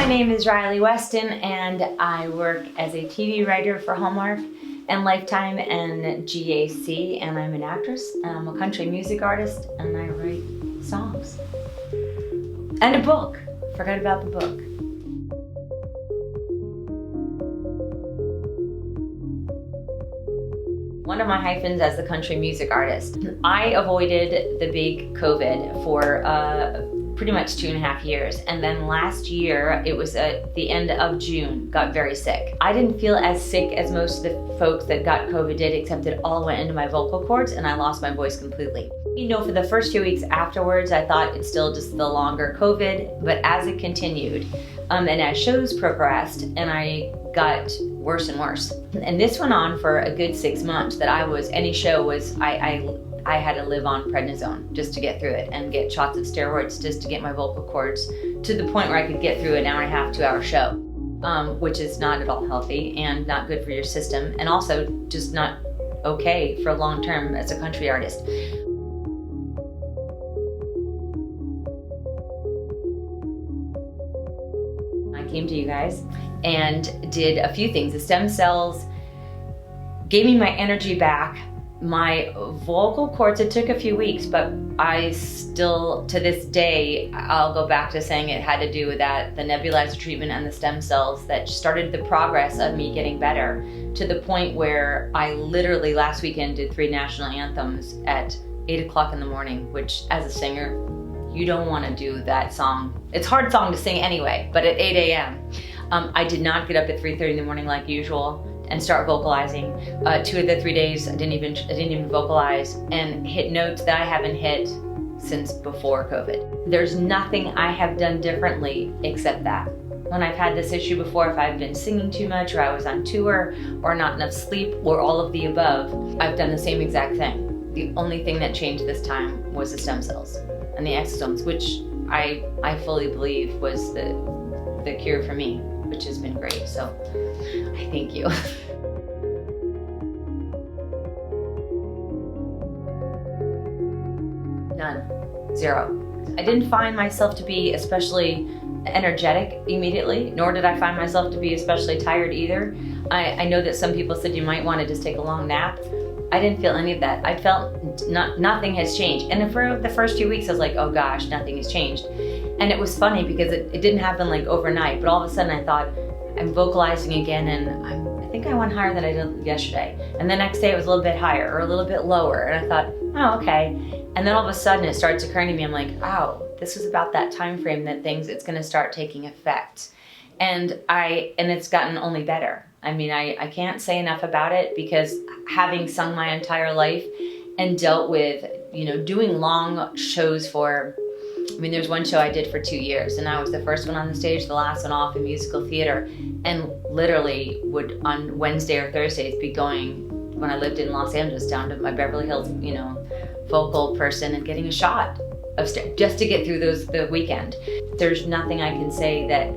name is Riley Weston, and I work as a TV writer for Hallmark and Lifetime and GAC, and I'm an actress, and I'm a country music artist, and I write songs. And a book. Forgot about the book. One of my hyphens as the country music artist. I avoided the big COVID for pretty much 2.5 years. And then last year, it was at the end of June, got very sick. I didn't feel as sick as most of the folks that got COVID did, except it all went into my vocal cords and I lost my voice completely. You know, for the first 2 weeks afterwards, I thought it's still just the longer COVID, but as it continued, and as shows progressed, and I got worse and worse. And this went on for a good 6 months that any show was, I had to live on prednisone just to get through it and get shots of steroids just to get my vocal cords to the point where I could get through an 1.5 to 2 hour show, which is not at all healthy and not good for your system, and also just not okay for long term as a country artist. I came to you guys and did a few things. The stem cells gave me my energy back. My vocal cords, it took a few weeks, but I still, to this day, I'll go back to saying it had to do with that, the nebulizer treatment and the stem cells that started the progress of me getting better, to the point where I literally last weekend did 3 national anthems at 8 o'clock in the morning, which as a singer, you don't want to do that song. It's a hard song to sing anyway, but at 8 a.m. I did not get up at 3:30 in the morning like usual and start vocalizing. 2 of the 3 days I didn't even vocalize and hit notes that I haven't hit since before COVID. There's nothing I have done differently except that. When I've had this issue before, if I've been singing too much or I was on tour or not enough sleep or all of the above, I've done the same exact thing. The only thing that changed this time was the stem cells and the exosomes, which I fully believe was the cure for me, which has been great. So I thank you. None. Zero. I didn't find myself to be especially energetic immediately, nor did I find myself to be especially tired either. I know that some people said you might want to just take a long nap. I didn't feel any of that. I felt nothing has changed. And for the first 2 weeks, I was like, oh gosh, nothing has changed. And it was funny because it didn't happen like overnight, but all of a sudden I thought, I'm vocalizing again, and I think I went higher than I did yesterday. And the next day it was a little bit higher or a little bit lower. And I thought, oh, okay. And then all of a sudden it starts occurring to me, I'm like, oh, this is about that time frame that it's gonna start taking effect. And it's gotten only better. I mean, I can't say enough about it, because having sung my entire life and dealt with, doing long shows there's one show I did for 2 years, and I was the first one on the stage, the last one off in musical theater, and literally would on Wednesday or Thursdays be going, when I lived in Los Angeles, down to my Beverly Hills, vocal person and getting a shot of just to get through the weekend. There's nothing I can say that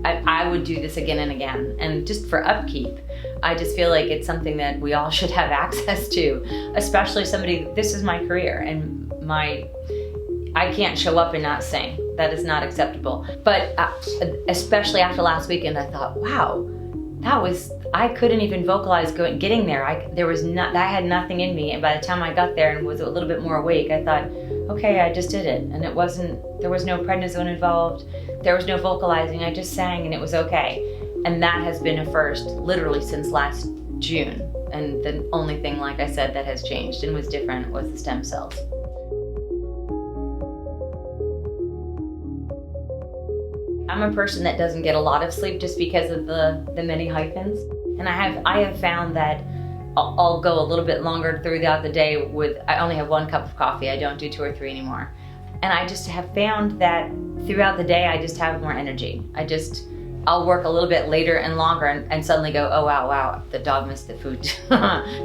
I would do this again and again. And just for upkeep, I just feel like it's something that we all should have access to, especially this is my career, and I can't show up and not sing. That is not acceptable. But especially after last weekend, I thought, wow, I couldn't even vocalize getting there. I had nothing in me. And by the time I got there and was a little bit more awake, I thought, okay, I just did it. And there was no prednisone involved. There was no vocalizing. I just sang and it was okay. And that has been a first literally since last June. And the only thing, like I said, that has changed and was different was the stem cells. I'm a person that doesn't get a lot of sleep just because of the many hyphens. And I have found that I'll go a little bit longer throughout the day I only have 1 cup of coffee. I don't do 2 or 3 anymore. And I just have found that throughout the day, I just have more energy. I'll work a little bit later and longer and suddenly go, oh wow, the dog missed the food.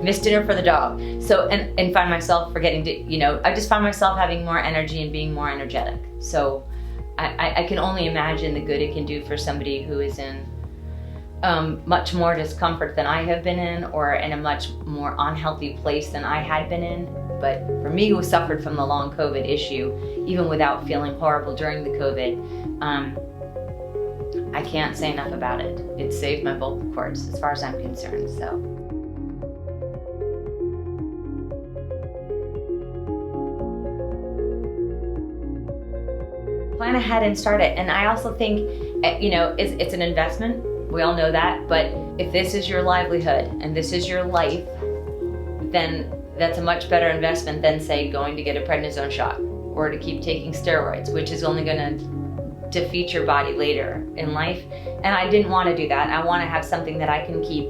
Missed dinner for the dog. So, and find myself forgetting to, I just find myself having more energy and being more energetic. So I can only imagine the good it can do for somebody who is in much more discomfort than I have been in, or in a much more unhealthy place than I had been in. But for me, who suffered from the long COVID issue, even without feeling horrible during the COVID, I can't say enough about it. It saved my vocal cords as far as I'm concerned, so. Plan ahead and start it. And I also think, it's an investment. We all know that, but if this is your livelihood and this is your life, then that's a much better investment than, say, going to get a prednisone shot or to keep taking steroids, which is only gonna defeat your body later in life. And I didn't want to do that. I want to have something that I can keep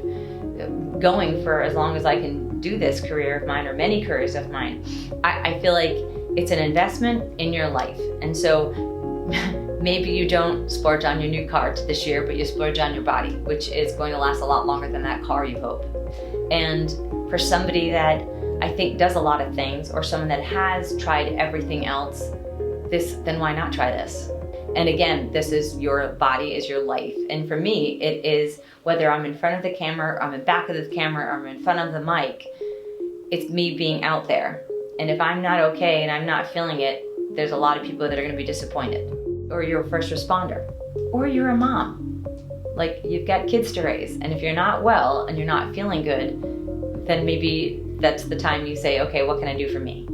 going for as long as I can do this career of mine, or many careers of mine. I feel like it's an investment in your life. And so maybe you don't splurge on your new car this year, but you splurge on your body, which is going to last a lot longer than that car, you hope. And for somebody that I think does a lot of things, or someone that has tried everything else, then why not try this? And again, this is your body, is your life. And for me, it is, whether I'm in front of the camera, or I'm in back of the camera, or I'm in front of the mic, it's me being out there. And if I'm not okay and I'm not feeling it, there's a lot of people that are gonna be disappointed. Or you're a first responder, or you're a mom. Like, you've got kids to raise. And if you're not well and you're not feeling good, then maybe that's the time you say, okay, what can I do for me?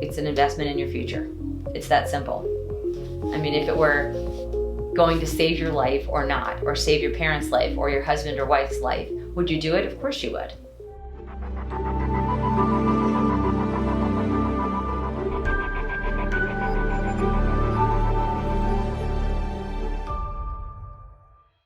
It's an investment in your future. It's that simple. I mean, if it were going to save your life or not, or save your parents' life or your husband or wife's life, would you do it? Of course you would.